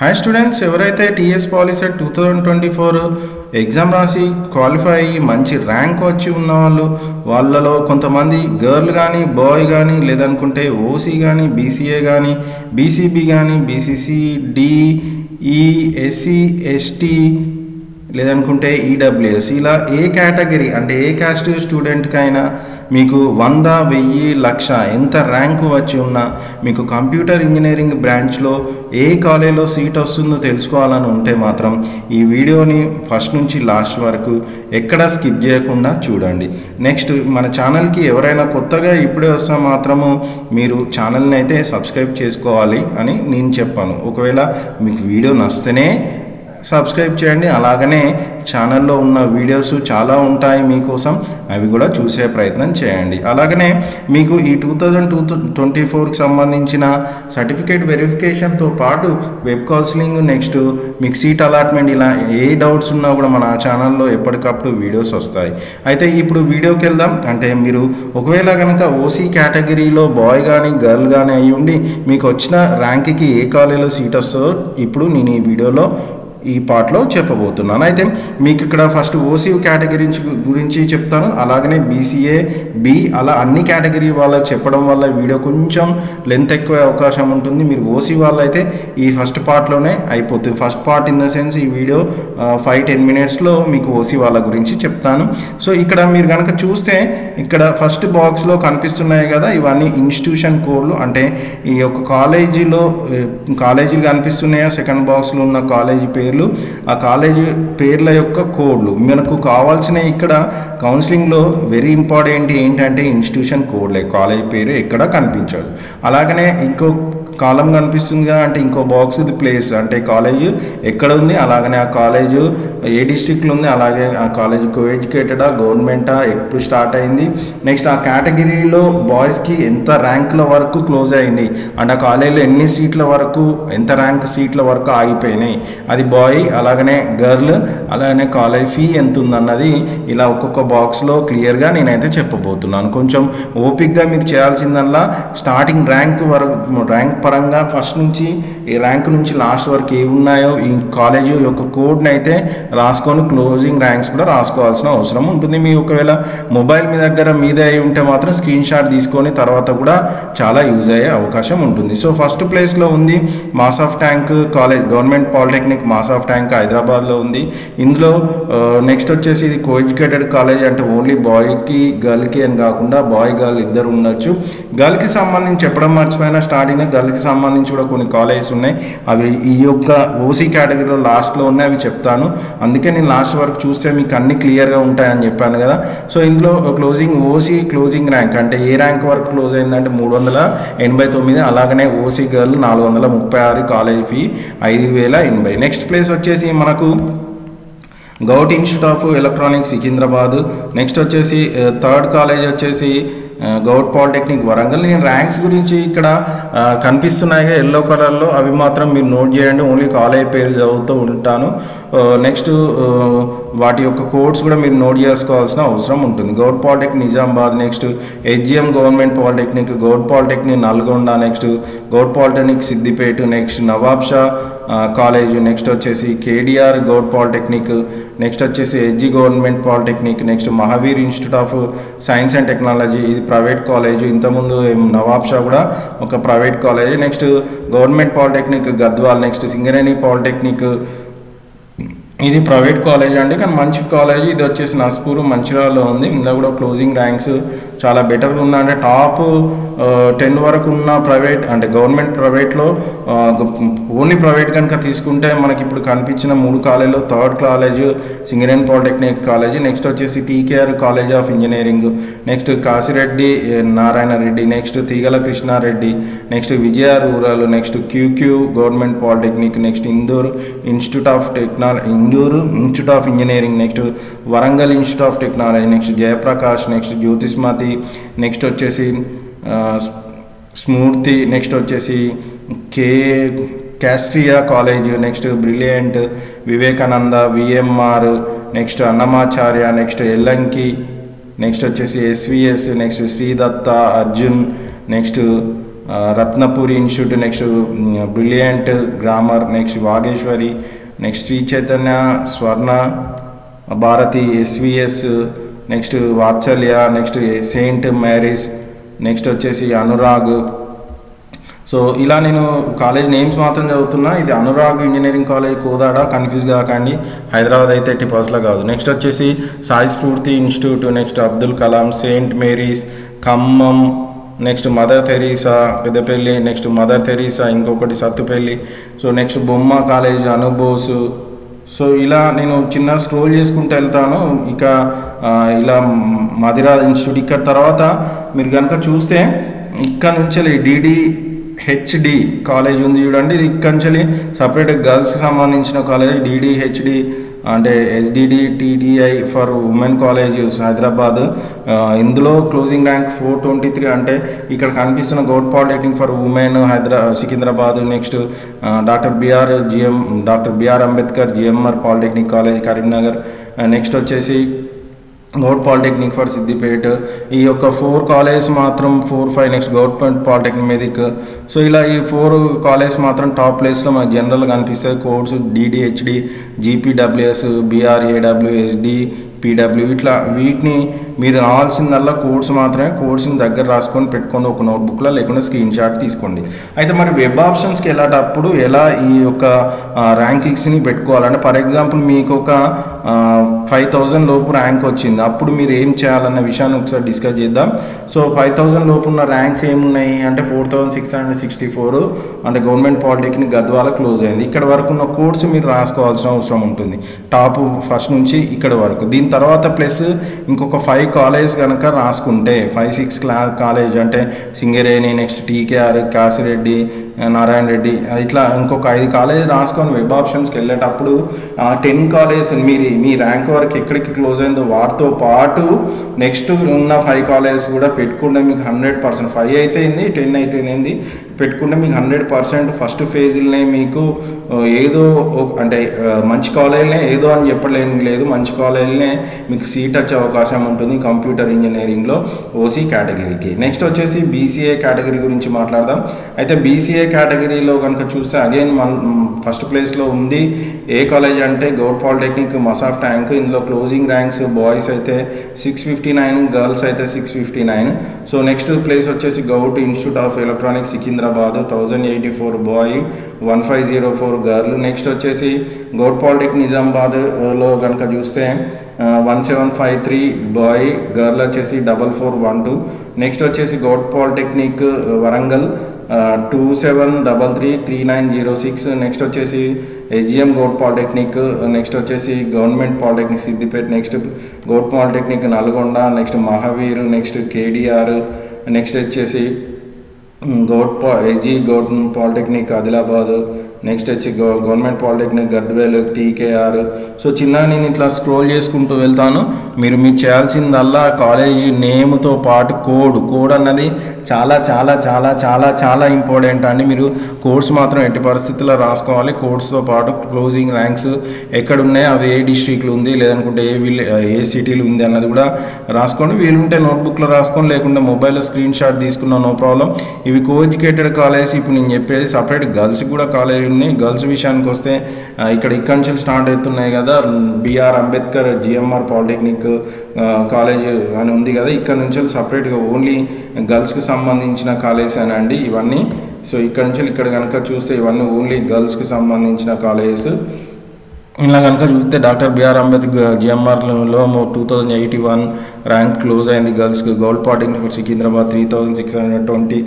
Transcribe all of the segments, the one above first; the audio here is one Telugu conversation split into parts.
హాయ్ స్టూడెంట్స్, ఎవరైతే టీఎస్ పాలిసెట్ 2024 ఎగ్జామ్ రాసి క్వాలిఫై అయ్యి మంచి ర్యాంక్ వచ్చి ఉన్న వాళ్ళలో కొంతమంది గర్ల్ కానీ బాయ్ కానీ లేదనుకుంటే ఓసీ కానీ బీసీఏ కానీ బీసీబీ కానీ బీసీసీ డి ఈ ఎస్సీ ఎస్టీ లేదనుకుంటే ఈడబ్ల్యూఎస్ ఇలా ఏ కేటగిరీ అంటే ఏ క్యాస్ట్ స్టూడెంట్కైనా మీకు 100, 1000, 1,00,000 ఎంత ర్యాంకు వచ్చి ఉన్నా మీకు కంప్యూటర్ ఇంజనీరింగ్ బ్రాంచ్లో ఏ కాలేజీలో సీట్ వస్తుందో తెలుసుకోవాలని ఉంటే మాత్రం ఈ వీడియోని ఫస్ట్ నుంచి లాస్ట్ వరకు ఎక్కడా స్కిప్ చేయకుండా చూడండి. నెక్స్ట్ మన ఛానల్కి ఎవరైనా కొత్తగా ఇప్పుడే వస్తే మాత్రము మీరు ఛానల్ని అయితే సబ్స్క్రైబ్ చేసుకోవాలి అని నేను చెప్పాను. ఒకవేళ మీకు వీడియో నచ్చితేనే సబ్స్క్రైబ్ చేయండి. అలాగనే ఛానల్లో ఉన్న వీడియోస్ చాలా ఉంటాయి మీకోసం, అవి కూడా చూసే ప్రయత్నం చేయండి. అలాగనే మీకు ఈ 2024కి సంబంధించిన సర్టిఫికేట్ వెరిఫికేషన్తో పాటు వెబ్ కౌన్సిలింగ్, నెక్స్ట్ మీకు సీట్ అలాట్మెంట్, ఇలా ఏ డౌట్స్ ఉన్నా కూడా మన ఛానల్లో ఎప్పటికప్పుడు వీడియోస్ వస్తాయి. అయితే ఇప్పుడు వీడియోకి వెళ్దాం. అంటే మీరు ఒకవేళ కనుక ఓసీ కేటగిరీలో బాయ్ కానీ గర్ల్ కానీ అయ్యి ఉండి మీకు వచ్చిన ర్యాంక్కి ఏ కాలేజీలో సీట్ వస్తుందో ఇప్పుడు నేను ఈ వీడియోలో ఈ పార్ట్లో చెప్పబోతున్నాను. అయితే మీకు ఇక్కడ ఫస్ట్ ఓసీ కేటగిరీ గురించి చెప్తాను, అలాగనే బీసీఏ బి అలా అన్ని కేటగిరీ వాళ్ళకి చెప్పడం వల్ల వీడియో కొంచెం లెంత్ ఎక్కువ అవకాశం ఉంటుంది. మీరు ఓసీ వాళ్ళు అయితే ఈ ఫస్ట్ పార్ట్లోనే అయిపోతుంది. First part in the sense ఈ వీడియో 5-10 మినిట్స్లో మీకు ఓసీ వాళ్ళ గురించి చెప్తాను. సో ఇక్కడ మీరు కనుక చూస్తే ఇక్కడ ఫస్ట్ బాక్స్లో కనిపిస్తున్నాయి కదా, ఇవన్నీ ఇన్స్టిట్యూషన్ కోడ్లు. అంటే ఈ యొక్క కాలేజీలు కనిపిస్తున్నాయా, సెకండ్ బాక్స్లో ఉన్న కాలేజీ పేర్లు, ఆ కాలేజీ పేర్ల యొక్క కోడ్లు మనకు కావాల్సిన. ఇక్కడ కౌన్సిలింగ్లో వెరీ ఇంపార్టెంట్ ఏంటంటే ఇన్స్టిట్యూషన్ కోడ్లే, కాలేజీ పేరు ఎక్కడ కనిపించదు. అలాగనే ఇంకో కాలం కనిపిస్తుందిగా, అంటే ఇంకో బాక్స్ ఇది ప్లేస్, అంటే కాలేజ్ ఎక్కడ ఉంది, అలాగనే ఆ కాలేజ్ ఏ డిస్ట్రిక్ట్లో ఉంది, అలాగే ఆ కాలేజ్ కోఎడ్యుకేటెడా గవర్నమెంటా, ఎప్పుడు స్టార్ట్ అయింది, నెక్స్ట్ ఆ కేటగిరీలో బాయ్స్కి ఎంత ర్యాంకుల వరకు క్లోజ్ అయింది, అండ్ ఆ కాలేజీలో ఎన్ని సీట్ల వరకు ఎంత ర్యాంక్ సీట్ల వరకు ఆగిపోయినాయి, అది బాయ్, అలాగనే గర్ల్, అలాగనే కాలేజ్ ఫీ ఎంత ఉందన్నది ఇలా ఒక్కొక్క బాక్స్లో క్లియర్గా నేనైతే చెప్పబోతున్నాను. కొంచెం ఓపిక్గా మీరు చేయాల్సిందల్లా స్టార్టింగ్ ర్యాంక్ పరంగా ఫస్ట్ నుంచి ఈ ర్యాంక్ నుంచి లాస్ట్ వరకు ఏ ఉన్నాయో ఈ కాలేజీ యొక్క కోడ్ని అయితే రాసుకొని క్లోజింగ్ ర్యాంక్స్ కూడా రాసుకోవాల్సిన అవసరం ఉంటుంది. మీ ఒకవేళ మొబైల్ మీ దగ్గర మీదే అయి ఉంటే మాత్రం స్క్రీన్ షాట్ తీసుకొని తర్వాత కూడా చాలా యూజ్ అయ్యే అవకాశం ఉంటుంది. సో ఫస్ట్ ప్లేస్లో ఉంది mass of tank college, government polytechnic Masab tank హైదరాబాద్లో ఉంది. ఇందులో నెక్స్ట్ వచ్చేసి ఇది కోఎడ్యుకేటెడ్ కాలేజ్, అంటే ఓన్లీ బాయ్కి గర్ల్కి అని కాకుండా బాయ్ గర్ల్ ఇద్దరు ఉండొచ్చు. గర్ల్కి సంబంధించి చెప్పడం మర్చిపోయినా స్టార్టింగ్ గర్ల్కి సంబంధించి కూడా కొన్ని కాలేజెస్ ఉన్నాయి, అవి ఈ యొక్క ఓసీ కేటగిరీలో లాస్ట్లో ఉన్నాయి, అవి చెప్తాను. అందుకే నేను లాస్ట్ వరకు చూస్తే మీకు అన్ని క్లియర్గా ఉంటాయని చెప్పాను కదా. సో ఇందులో క్లోజింగ్ ఓసీ క్లోజింగ్ ర్యాంక్ అంటే ఏ ర్యాంక్ వరకు క్లోజ్ అయిందంటే 389, అలాగనే OC girl 436, college fee 5,080. Next place వచ్చేసి మనకు govt institute of electronics Secunderabad. Next వచ్చేసి థర్డ్ కాలేజ్ వచ్చేసి గౌట్ పాలిటెక్నిక్ వరంగల్. నేను ర్యాంక్స్ గురించి ఇక్కడ కనిపిస్తున్నాయిగా ఎల్లో కలర్లో, అవి మాత్రం మీరు నోట్ చేయండి, ఓన్లీ కాలేజ్ పేరు చదువుతూ ఉంటాను. నెక్స్ట్ వాటి యొక్క కోడ్స్ కూడా మీరు నోట్ చేసుకోవాల్సిన అవసరం ఉంటుంది. Govt polytechnic Nizamabad, next HGM government polytechnic, govt polytechnic Nalgonda, next govt polytechnic Siddipet, next Nawab Shah college, next వచ్చేసి కేడిఆర్ గౌట్ పాలిటెక్నిక్, నెక్స్ట్ వచ్చేసి HG government polytechnic, next Mahavir institute of science and technology, ఇది ప్రైవేట్ కాలేజ్. ఇంతకుముందు నవాబ్ షా కూడా ఒక private college. Next government polytechnic Gadwal, next Singareni polytechnic, ఇది ప్రైవేట్ కాలేజ్ అండి కానీ మంచి కాలేజ్. ఇది వచ్చేసి నస్పూర్ మంచిర్యాలలో ఉంది. ఇందులో కూడా క్లోజింగ్ ర్యాంక్స్ చాలా బెటర్గా ఉంది. అంటే టాప్ 10 వరకు ఉన్న ప్రైవేట్ అంటే గవర్నమెంట్ ప్రైవేట్లో ఓన్లీ ప్రైవేట్ కనుక తీసుకుంటే మనకి ఇప్పుడు కనిపించిన 3 కాలేజీలో third college Singareni polytechnic college, next వచ్చేసి TKR college of engineering, next Kasireddy Narayana Reddy, next Teegala Krishnareddy, next Vijaya rural, next QQ government polytechnic, next Indur institute of engineering, next Warangal institute of technology, next Jayaprakash, next Jyothishmathi, next వచ్చేసి స్మూర్తి, నెక్స్ట్ వచ్చేసి Kshatriya college, next brilliant, Vivekananda, VMR, next Annamacharya, next Ellenki, next వచ్చేసి SVS, next Sridatta, Arjun, next Ratnapuri institute, next brilliant grammar, next Vageshwari, next Shri Chaitanya, Swarna Bharati, SVS, next వాత్సల్య, నెక్స్ట్ సెయింట్ మ్యారీస్, నెక్స్ట్ వచ్చేసి అనురాగ్. సో ఇలా నేను కాలేజ్ నేమ్స్ మాత్రం చదువుతున్నా. ఇది Anurag engineering college Kodad, confuse కాకండి. హైదరాబాద్ అయితే 80% కాదు. నెక్స్ట్ వచ్చేసి సాయి స్ఫూర్తి institute, next Abdul Kalam, Saint Mary's Khammam, next mother Teresa Peddapalli, next mother Teresa ఇంకొకటి సత్తుపల్లి. సో నెక్స్ట్ బొమ్మ కాలేజ్ అనుబోసు. సో ఇలా నేను చిన్న స్క్రోల్ చేసుకుంటూ వెళ్తాను. ఇక ఇలా మదిరా ఇన్స్టిట్యూట్. ఇక్కడ తర్వాత మీరు కనుక చూస్తే ఇక్కడ నుంచి DDHD కాలేజ్ ఉంది చూడండి. ఇది ఇక్కడ నుంచి సపరేట్ గర్ల్స్కి సంబంధించిన కాలేజ్. DDHD అంటే SDDTDI for women college Hyderabad. ఇందులో క్లోజింగ్ ర్యాంక్ 423. అంటే ఇక్కడ కనిపిస్తున్న govt polytechnic for women Secunderabad. Next doctor BR Ambedkar GMR polytechnic college Karimnagar. Next వచ్చేసి గౌట్ పాలిటెక్నిక్ ఫర్ సిద్దిపేట. ఈ యొక్క 4 కాలేజ్ మాత్రం 4, 5 next government polytechnic Medak. So ఇలా ఈ 4 కాలేజ్ మాత్రం టాప్ ప్లేస్లో మనకు జనరల్గా కనిపిస్తాయి. Codes DDHD, GPWS, BRAW, SDPW ఇట్లా. వీటిని మీరు రావాల్సిందల్లా కోడ్స్ మాత్రమే. కోడ్స్ని దగ్గర రాసుకొని పెట్టుకోండి ఒక నోట్బుక్లో, లేకుండా స్క్రీన్ షాట్ తీసుకోండి. అయితే మరి వెబ్ ఆప్షన్స్కి వెళ్ళేటప్పుడు ఎలా ఈ యొక్క ర్యాంకింగ్స్ని పెట్టుకోవాలంటే, ఫర్ ఎగ్జాంపుల్ మీకు ఒక 5000 లోపు ర్యాంక్ వచ్చింది, అప్పుడు మీరు ఏం చేయాలన్న విషయాన్ని ఒకసారి డిస్కస్ చేద్దాం. సో 5000 లోపు ఉన్న ర్యాంక్స్ ఏమున్నాయి అంటే 4664 అంటే గవర్నమెంట్ పాలిటెక్నిక్ గద్వాల క్లోజ్ అయింది. ఇక్కడ వరకు ఉన్న కోర్స్ మీరు రాసుకోవాల్సిన అవసరం ఉంటుంది, టాప్ ఫస్ట్ నుంచి ఇక్కడ వరకు. దీని తర్వాత ప్లస్ ఇంకొక 5 కాలేజ్ కనుక రాసుకుంటే 5-6 కాలేజ్ అంటే సింగరేణి, నెక్స్ట్ TKR, కాసిరెడ్డి, నారాయణ రెడ్డి, ఇట్లా ఇంకొక 5 కాలేజ్ రాసుకొని వెబ్ ఆప్షన్స్కి వెళ్ళేటప్పుడు 10 కాలేజ్ మీ ర్యాంక్ వరకు ఎక్కడికి క్లోజ్ అయిందో వాటితో పాటు నెక్స్ట్ ఉన్న 5 కాలేజెస్ కూడా పెట్టుకుంటే మీకు 100%, 5 అయితే ఏంది 10 అయితే ఏంది పెట్టుకుంటే మీకు 100% ఫస్ట్ ఫేజ్లనే మీకు ఏదో అంటే మంచి కాలేజ్నే ఏదో అని చెప్పలేని లేదు, మంచి కాలేజ్నే మీకు సీట్ వచ్చే అవకాశం ఉంటుంది కంప్యూటర్ ఇంజనీరింగ్లో OC కేటగిరీకి. నెక్స్ట్ వచ్చేసి BCA కేటగిరీ గురించి మాట్లాడదాం. అయితే BCA కేటగిరీలో కనుక చూస్తే అగైన్ ఫస్ట్ ప్లేస్లో ఉంది ఏ కాలేజ్ అంటే గౌట్ పాలిటెక్నిక్ మసాఫ్ ట్యాంక్. ఇందులో క్లోజింగ్ ర్యాంక్స్ బాయ్స్ అయితే 659, గర్ల్స్ అయితే 659. సో నెక్స్ట్ ప్లేస్ వచ్చేసి govt institute of electronics Secunderabad 1084 boy, 1504 girl. Next వచ్చేసి గౌట్ పాలిటెక్నిక్ నిజామాబాద్లో కనుక చూస్తే 1753 బాయ్, గర్ల్ వచ్చేసి 4412. నెక్స్ట్ వచ్చేసి గౌట్ పాలిటెక్నిక్ వరంగల్ 27333906. నెక్స్ట్ వచ్చేసి SGM గౌట్ పాలిటెక్నిక్. నెక్స్ట్ వచ్చేసి government polytechnic Siddipet. Next govt polytechnic Nalgonda. Next Mahavir. Next KDR. Next వచ్చేసి SG govt polytechnic Adilabad. Next వచ్చి government polytechnic Gadwal, TKR. So చిన్నగా నేను ఇట్లా స్క్రోల్ చేసుకుంటూ వెళ్తాను. మీరు చేయాల్సిందల్లా కాలేజీ నేమ్తో పాటు కోడ్ అన్నది చాలా చాలా చాలా చాలా చాలా ఇంపార్టెంట్ అండి. మీరు కోడ్స్ మాత్రం ఎట్టి పరిస్థితుల్లో రాసుకోవాలి. కోడ్స్తో పాటు క్లోజింగ్ ర్యాంక్స్ ఎక్కడున్నాయి, అవి ఏ డిస్ట్రిక్ట్లు ఉంది, లేదనుకుంటే ఏ సిటీలు ఉంది అన్నది కూడా రాసుకోండి. వీలుంటే నోట్బుక్లో రాసుకోండి, లేకుంటే మొబైల్లో స్క్రీన్ షాట్ తీసుకున్నా నో ప్రాబ్లం. ఇవి కోఎడ్యుకేటెడ్ కాలేజ్. ఇప్పుడు నేను చెప్పేది సపరేట్ గర్ల్స్కి కూడా కాలేజ్ ఉన్నాయి. గర్ల్స్ విషయానికి వస్తే ఇక్కడ నుంచి స్టార్ట్ అవుతున్నాయి కదా, BR Ambedkar GMR polytechnic college అని ఉంది కదా, ఇక్కడ నుంచి సపరేట్గా ఓన్లీ గర్ల్స్కి సంబంధించిన కాలేజ్ అని అండి ఇవన్నీ. సో ఇక్కడ నుంచి ఇక్కడ కనుక చూస్తే ఇవన్నీ ఓన్లీ గర్ల్స్కి సంబంధించిన కాలేజెస్. ఇలా కనుక చూస్తే డాక్టర్ బిఆర్ అంబేద్కర్ GMRలో 2081 ర్యాంక్ క్లోజ్ అయింది గర్ల్స్కి. Govt polytechnic for Secunderabad 3620.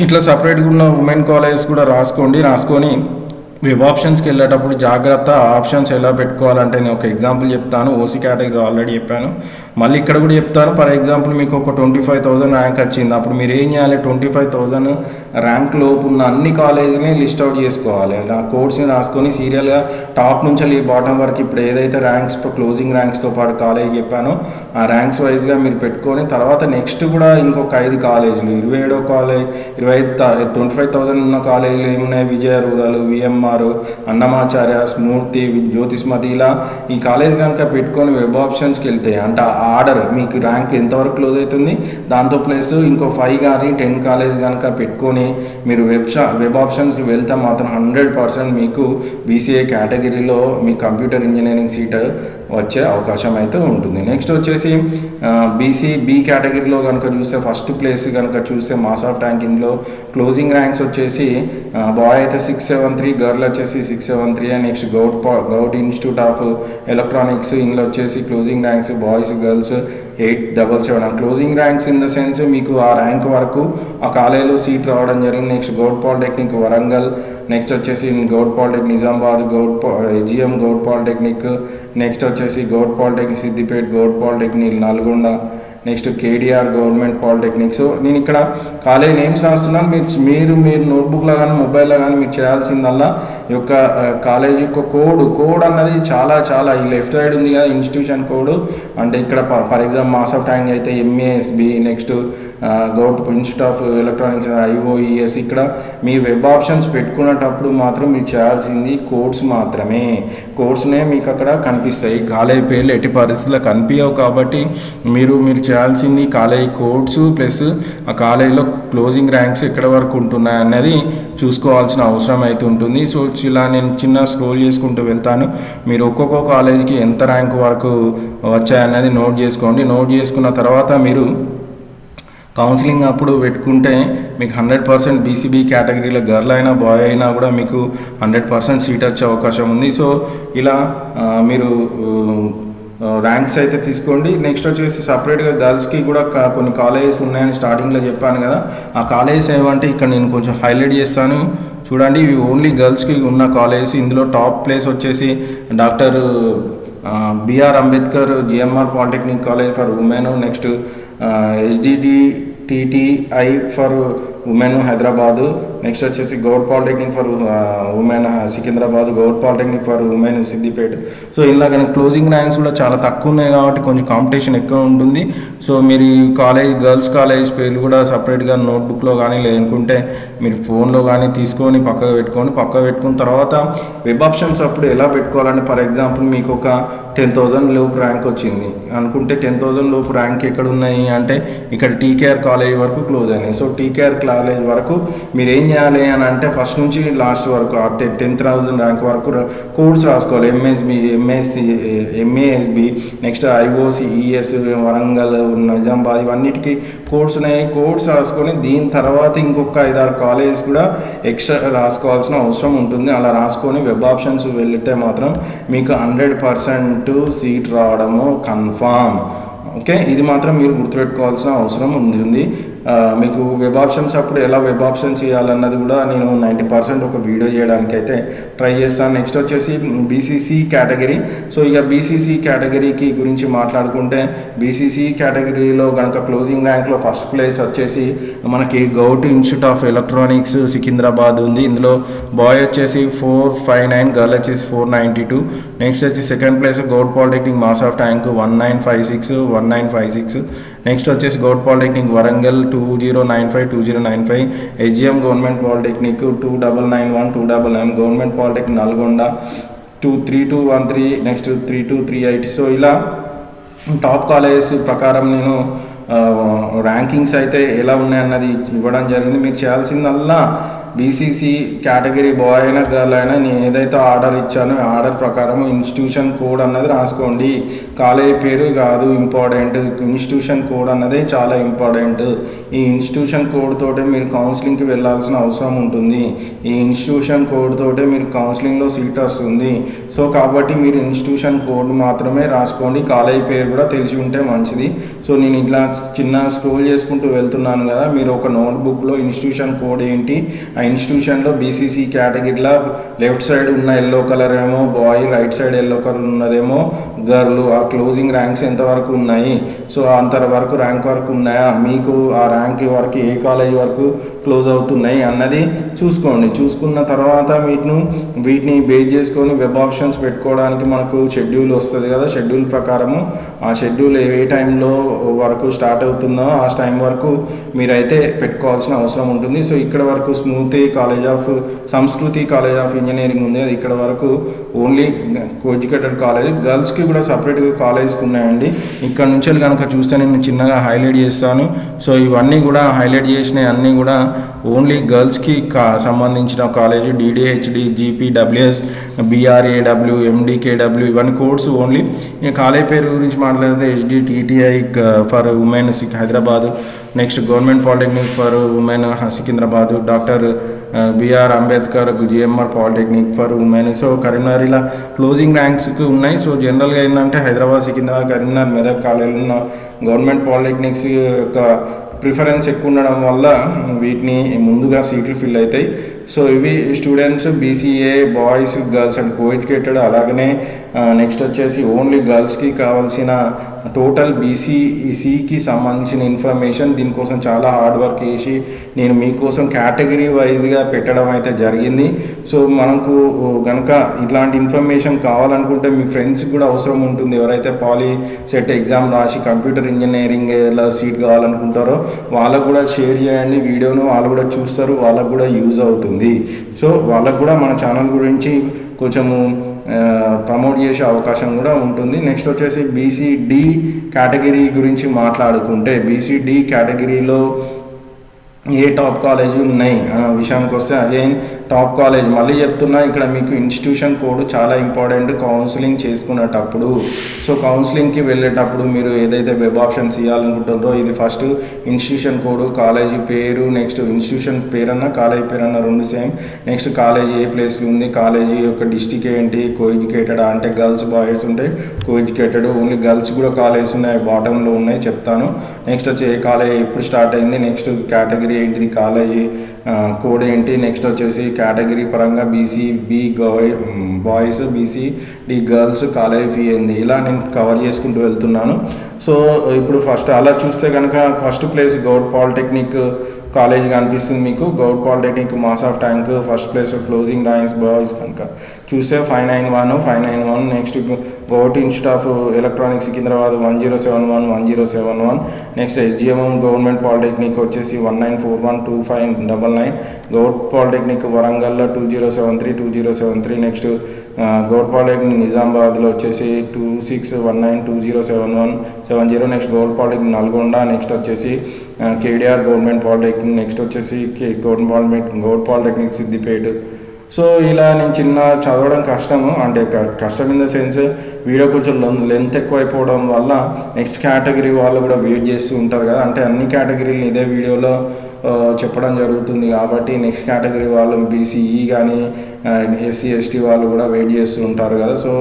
ఇట్లా సపరేట్గా ఉన్న ఉమెన్ కాలేజెస్ కూడా రాసుకొని వెబ్ ఆప్షన్స్కి వెళ్ళేటప్పుడు జాగ్రత్త. ఆప్షన్స్ ఎలా పెట్టుకోవాలంటే నేను ఒక ఎగ్జాంపుల్ చెప్తాను. OC కేటగిరీ ఆల్రెడీ చెప్పాను, మళ్ళీ ఇక్కడ కూడా చెప్తాను. ఫర్ ఎగ్జాంపుల్ మీకు ఒక 25,000 ర్యాంక్ వచ్చింది, అప్పుడు మీరు ఏం చేయాలి, 25,000 ర్యాంక్ లోపు ఉన్న అన్ని కాలేజీని లిస్ట్ అవుట్ చేసుకోవాలి. ఆ కోడ్స్ని రాసుకొని సీరియల్గా టాప్ నుంచి బాటమ్ వరకు ఇప్పుడు ఏదైతే ర్యాంక్స్ క్లోజింగ్ ర్యాంక్స్తో పాటు కాలేజ్ చెప్పానో ఆ ర్యాంక్స్ వైజ్గా మీరు పెట్టుకొని తర్వాత నెక్స్ట్ కూడా ఇంకొక 5 కాలేజీలు 27 కాలేజ్ 25,000 ఉన్న కాలేజీలు ఏమున్నాయి, విజయ రూరల్, VMR, అన్నమాచార్య, స్మూర్తి, జ్యోతిష్మతి, ఇలా ఈ కాలేజ్ కనుక పెట్టుకొని వెబ్ ఆప్షన్స్కి వెళ్తే అంటే ఆ ఆర్డర్ మీకు ర్యాంక్ ఎంతవరకు క్లోజ్ అవుతుంది దాంతో ప్లస్ ఇంకో 5 కానీ 10 కాలేజ్ కనుక పెట్టుకొని మీరు వెబ్ ఆప్షన్స్కి వెళ్తే మాత్రం 100% మీకు బీసీఏ కేటగిరీలో మీ కంప్యూటర్ ఇంజనీరింగ్ సీట్ వచ్చే అవకాశం అయితే ఉంటుంది. నెక్స్ట్ వచ్చేసి బీ కేటగిరీలో కనుక చూస్తే ఫస్ట్ ప్లేస్ కనుక చూస్తే మాస్ ఆఫ్ ట్యాంక్ ఇందులో క్లోజింగ్ ర్యాంక్స్ వచ్చేసి బాయ్ అయితే 673, గర్ల్ వచ్చేసి 673. Next govt institute of electronics ఇందులో వచ్చేసి closing ranks boys girls 877. Closing ranks in the sense మీకు ఆ ర్యాంక్ వరకు ఆ కాలేజీలో సీట్ రావడం జరిగింది. Next govt polytechnic Warangal, next వచ్చేసి govt polytechnic Nizamabad, AGM govt polytechnic, next వచ్చేసి govt polytechnic Siddipet, govt polytechnic Nalgonda, next KDR government polytechnic. So నేను ఇక్కడ కాలేజ్ నేమ్స్ రాస్తున్నాను. మీరు నోట్బుక్లో కానీ మొబైల్లో కానీ మీరు చేయాల్సిందల్లా ఈ యొక్క కాలేజ్ యొక్క కోడ్ అన్నది చాలా ఈ లెఫ్ట్ సైడ్ ఉంది కదా ఇన్స్టిట్యూషన్ కోడ్. అంటే ఇక్కడ for example Masab Tank అయితే MASB, next govt institute of electronics IOES. ఇక్కడ మీ వెబ్ ఆప్షన్స్ పెట్టుకునేటప్పుడు మాత్రం మీరు చేయాల్సింది కోడ్స్ మాత్రమే. కోడ్స్నే మీకు అక్కడ కనిపిస్తాయి, కాలేజ్ పేర్లు ఎట్టి పరిస్థితుల్లో కనిపించవు. కాబట్టి మీరు చేయాల్సింది కాలేజ్ కోడ్స్ ప్లస్ ఆ కాలేజీలో క్లోజింగ్ ర్యాంక్స్ ఎక్కడ వరకు ఉంటున్నాయి అన్నది చూసుకోవాల్సిన అవసరం అయితే ఉంటుంది. సో ఇలా నేను చిన్న స్క్రోల్ చేసుకుంటూ వెళ్తాను. మీరు ఒక్కొక్క కాలేజీకి ఎంత ర్యాంక్ వరకు వచ్చాయన్నది నోట్ చేసుకోండి. నోట్ చేసుకున్న తర్వాత మీరు కౌన్సిలింగ్ అప్పుడు పెట్టుకుంటే మీకు 100% బీసీబీ కేటగిరీలో గర్ల్ అయినా బాయ్ అయినా కూడా మీకు 100% సీట్ వచ్చే అవకాశం ఉంది. సో ఇలా మీరు ర్యాంక్స్ అయితే తీసుకోండి. నెక్స్ట్ వచ్చేసి సపరేట్గా గర్ల్స్కి కూడా కొన్ని కాలేజెస్ ఉన్నాయని స్టార్టింగ్లో చెప్పాను కదా. ఆ కాలేజెస్ ఏమంటే ఇక్కడ నేను కొంచెం హైలైట్ చేస్తాను చూడండి. ఇవి ఓన్లీ గర్ల్స్కి ఉన్న కాలేజెస్. ఇందులో టాప్ ప్లేస్ వచ్చేసి doctor BR Ambedkar GMR polytechnic college for women, next HDDTTI for women Hyderabad, next వచ్చేసి govt polytechnic for women Secunderabad, govt polytechnic for women Siddipet. So ఇలా కానీ క్లోజింగ్ ర్యాంక్స్ కూడా చాలా తక్కువ ఉన్నాయి కాబట్టి కొంచెం కాంపిటీషన్ ఎక్కువ ఉంటుంది. సో మీరు కాలేజ్ గర్ల్స్ కాలేజ్ పేర్లు కూడా సపరేట్గా నోట్బుక్లో కానీ లేదనుకుంటే మీరు ఫోన్లో కానీ తీసుకొని పక్కకు పెట్టుకున్న తర్వాత వెబ్ ఆప్షన్స్ అప్పుడు ఎలా పెట్టుకోవాలంటే ఫర్ ఎగ్జాంపుల్ మీకు ఒక 10,000 లోపు ర్యాంక్ వచ్చింది అనుకుంటే 10,000 లోపు ర్యాంక్ ఎక్కడ ఉన్నాయి అంటే ఇక్కడ టీకేఆర్ కాలేజ్ వరకు క్లోజ్ అయినాయి. సో టీకేఆర్ కాలేజ్ వరకు మీరు ఏం చేయాలి అని అంటే ఫస్ట్ నుంచి లాస్ట్ వరకు 10,000 ర్యాంక్ వరకు కోడ్స్ రాసుకోవాలి. ఎంఏఎస్బి, నెక్స్ట్ IOCES వరంగల్, నిజామాబాద్ ఇవన్నిటికీ కోడ్స్ ఉన్నాయి. కోడ్స్ రాసుకొని దీని తర్వాత ఇంకొక 5-6 కాలేజెస్ కూడా ఎక్స్ట్రా రాసుకోవాల్సిన అవసరం ఉంటుంది. అలా రాసుకొని వెబ్ ఆప్షన్స్ వెళ్తే మాత్రం మీకు 100% సీట్ రావడము కన్ఫామ్. ఓకే, ఇది మాత్రం మీరు గుర్తుపెట్టుకోవాల్సిన అవసరం ఉంటుంది. మీకు వెబ్ ఆప్షన్స్ అప్పుడు ఎలా వెబ్ ఆప్షన్ చేయాలన్నది కూడా నేను 90% ఒక వీడియో చేయడానికి అయితే ట్రై చేస్తాను. నెక్స్ట్ వచ్చేసి బీసీసీ కేటగిరీ. సో ఇక బీసీసీ కేటగిరీకి గురించి మాట్లాడుకుంటే బీసీసీ కేటగిరీలో కనుక క్లోజింగ్ ర్యాంక్లో ఫస్ట్ ప్లేస్ వచ్చేసి మనకి govt institute of electronics Secunderabad ఉంది. ఇందులో బాయ్ వచ్చేసి 459, గర్ల్ వచ్చేసి 492. నెక్స్ట్ వచ్చి second place govt polytechnic Masab Tank 1956. Next వచ్చేసి govt polytechnic Warangal 2095. HGM government polytechnic 2991, 299. Government polytechnic Nalgonda 3213, నెక్స్ట్ 3238. సో ఇలా టాప్ కాలేజెస్ ప్రకారం నేను ర్యాంకింగ్స్ అయితే ఎలా ఉన్నాయన్నది ఇవ్వడం జరిగింది. మీరు చేయాల్సిందల్లా బీసీసీ కేటగిరీ బాయ్ అయినా గర్ల్ అయినా నేను ఏదైతే ఆర్డర్ ఇచ్చానో ఆర్డర్ ప్రకారం ఇన్స్టిట్యూషన్ కోడ్ అన్నది రాసుకోండి. కాలేజ్ పేరు కాదు ఇంపార్టెంట్, ఇన్స్టిట్యూషన్ కోడ్ అన్నదే చాలా ఇంపార్టెంట్. ఈ ఇన్స్టిట్యూషన్ కోడ్ తోటే మీరు కౌన్సిలింగ్కి వెళ్ళాల్సిన అవసరం ఉంటుంది. ఈ ఇన్స్టిట్యూషన్ కోడ్ తోటే మీరు కౌన్సిలింగ్లో సీట్ వస్తుంది. సో కాబట్టి మీరు ఇన్స్టిట్యూషన్ కోడ్ మాత్రమే రాసుకోండి. కాలేజ్ పేరు కూడా తెలిసి ఉంటే మంచిది. సో నేను ఇట్లా చిన్న స్క్రోల్ చేసుకుంటూ వెళ్తున్నాను కదా, మీరు ఒక నోట్బుక్లో ఇన్స్టిట్యూషన్ కోడ్ ఏంటి, ఆ ఇన్స్టిట్యూషన్లో బీసీసీ కేటగిరీలో లెఫ్ట్ సైడ్ ఉన్న ఎల్లో కలర్ ఏమో boy, right side yellow colour ఉన్నదేమో గర్ల్, ఆ క్లోజింగ్ ర్యాంక్స్ ఎంతవరకు ఉన్నాయి, సో అంతవరకు ర్యాంక్ వరకు ఉన్నాయా, మీకు ఆ ర్యాంక్ వరకు ఏ కాలేజ్ వరకు క్లోజ్ అవుతున్నాయి అన్నది చూసుకోండి. చూసుకున్న తర్వాత వీటిని బేస్ చేసుకొని వెబ్ ఆప్షన్స్ పెట్టుకోవడానికి మనకు షెడ్యూల్ వస్తుంది కదా, షెడ్యూల్ ప్రకారము ఆ షెడ్యూల్ ఏ టైంలో వరకు స్టార్ట్ అవుతుందో ఆ టైం వరకు మీరైతే పెట్టుకోవాల్సిన అవసరం ఉంటుంది. సో ఇక్కడ వరకు స్మూత్ మూర్తి కాలేజ్ ఆఫ్ సంస్కృతి కాలేజ్ ఆఫ్ ఇంజనీరింగ్ ఉంది, అది ఇక్కడ వరకు ఓన్లీ కోఎడ్యుకేటెడ్ కాలేజ్. గర్ల్స్కి కూడా సపరేట్గా కాలేజ్కి ఉన్నాయండి. ఇక్కడ నుంచి కనుక చూస్తే నేను చిన్నగా హైలైట్ చేస్తాను. సో ఇవన్నీ కూడా హైలైట్ చేసినవి అన్నీ కూడా ఓన్లీ గర్ల్స్కి సంబంధించిన కాలేజ్. డిడిహెచ్డి, జీపీడబ్ల్యూఎస్, బిఆర్ఏడబ్ల్యూ, ఎండికేడబ్ల్యూ ఇవన్నీ కోర్స్ ఓన్లీ. ఈ కాలేజ్ పేరు గురించి మాట్లాడితే HDTTI for women Hyderabad, next government polytechnic for women Secunderabad, doctor BR Ambedkar GMR polytechnic for women. So Karimnagar ఇలా క్లోజింగ్ ర్యాంక్స్కి ఉన్నాయి. సో జనరల్గా ఏంటంటే హైదరాబాద్, సికింద్రాబాద్, కరీంనగర్, మెదక్ కాలేజీలో ఉన్న గవర్నమెంట్ పాలిటెక్నిక్స్ యొక్క ప్రిఫరెన్స్ ఎక్కువ ఉండడం వల్ల వీటిని ముందుగా సీట్లు ఫిల్ అవుతాయి. సో ఇవి students BCA boys, girls and coeducated. అలాగనే నెక్స్ట్ వచ్చేసి ఓన్లీ గర్ల్స్కి కావాల్సిన టోటల్ BCకి సంబంధించిన ఇన్ఫర్మేషన్. దీనికోసం చాలా హార్డ్ వర్క్ చేసి నేను మీకోసం కేటగిరీ వైజ్గా పెట్టడం అయితే జరిగింది. సో మనకు కనుక ఇట్లాంటి ఇన్ఫర్మేషన్ కావాలనుకుంటే మీ ఫ్రెండ్స్కి కూడా అవసరం ఉంటుంది. ఎవరైతే పాలీ సెట్ ఎగ్జామ్ రాసి కంప్యూటర్ ఇంజనీరింగ్లో సీట్ కావాలనుకుంటారో వాళ్ళకు కూడా షేర్ చేయండి వీడియోను, వాళ్ళు కూడా చూస్తారు, వాళ్ళకు కూడా యూజ్ అవుతుంది. సో వాళ్ళకు కూడా మన ఛానల్ గురించి కొంచెము ప్రమోట్ చేసే అవకాశం కూడా ఉంటుంది. నెక్స్ట్ వచ్చేసి BCD కేటగిరీ గురించి మాట్లాడుకుంటే BCD కేటగిరీలో ఏ టాప్ కాలేజ్ ఉన్నాయి అనే విషయానికి వస్తే అగైన్ టాప్ కాలేజ్ మళ్ళీ చెప్తున్నా, ఇక్కడ మీకు ఇన్స్టిట్యూషన్ కోడ్ చాలా ఇంపార్టెంట్ కౌన్సిలింగ్ చేసుకునేటప్పుడు. సో కౌన్సిలింగ్కి వెళ్ళేటప్పుడు మీరు ఏదైతే వెబ్ ఆప్షన్స్ ఇవ్వాలనుకుంటారో ఇది ఫస్ట్ ఇన్స్టిట్యూషన్ కోడ్, కాలేజీ పేరు, నెక్స్ట్ ఇన్స్టిట్యూషన్ పేరన్నా కాలేజీ పేరన్నా రెండు సేమ్. నెక్స్ట్ కాలేజీ ఏ ప్లేస్లో ఉంది, కాలేజీ యొక్క డిస్టిక్ ఏంటి, కోఎడ్యుకేటెడ్ అంటే గర్ల్స్ బాయ్స్ ఉంటాయి, కోఎడ్యుకేటెడ్ ఓన్లీ గర్ల్స్ కూడా కాలేజెస్ ఉన్నాయి, బాటంలో ఉన్నాయి చెప్తాను. నెక్స్ట్ వచ్చి ఏ కాలేజ్ ఎప్పుడు స్టార్ట్ అయింది, నెక్స్ట్ కేటగిరీ ఏంటిది, కాలేజీ కోడ్ ఏంటి, నెక్స్ట్ వచ్చేసి కేటగిరీ పరంగా BCB boys, BCD girls, college fee ఏంది, ఇలా నేను కవర్ చేసుకుంటూ వెళ్తున్నాను. సో ఇప్పుడు ఫస్ట్ అలా చూస్తే కనుక first place govt polytechnic college కనిపిస్తుంది మీకు. Govt polytechnic Masab Tank first place. Closing ranks boys కనుక చూస్తే 591. Next govt institute of electronics Secunderabad 1071. Next SGM government polytechnic వచ్చేసి 19412599. గౌట్ పాలిటెక్నిక్ వరంగల్లో 2073. నెక్స్ట్ గౌట్ పాలిటెక్నిక్ నిజామాబాద్లో వచ్చేసి 2619207170. Next govt polytechnic Nalgonda. Next వచ్చేసి KDR గవర్నమెంట్ పాలిటెక్నిక్. నెక్స్ట్ వచ్చేసి గౌట్ పాలిటెక్నిక్ సిద్దిపేట. సో ఇలా నేను చిన్న చదవడం కష్టము, అంటే కష్టం ఇన్ ద సెన్స్ వీడియో కొంచెం లెంత్ ఎక్కువైపోవడం వల్ల నెక్స్ట్ కేటగిరీ వాళ్ళు కూడా వెయిట్ చేస్తూ ఉంటారు కదా, అంటే అన్ని కేటగిరీలు ఇదే వీడియోలో చెప్పడం జరుగుతుంది కాబట్టి నెక్స్ట్ కేటగిరీ వాళ్ళు BCE కానీ SC ST వాళ్ళు కూడా వెయిట్ చేస్తూ ఉంటారు కదా. సో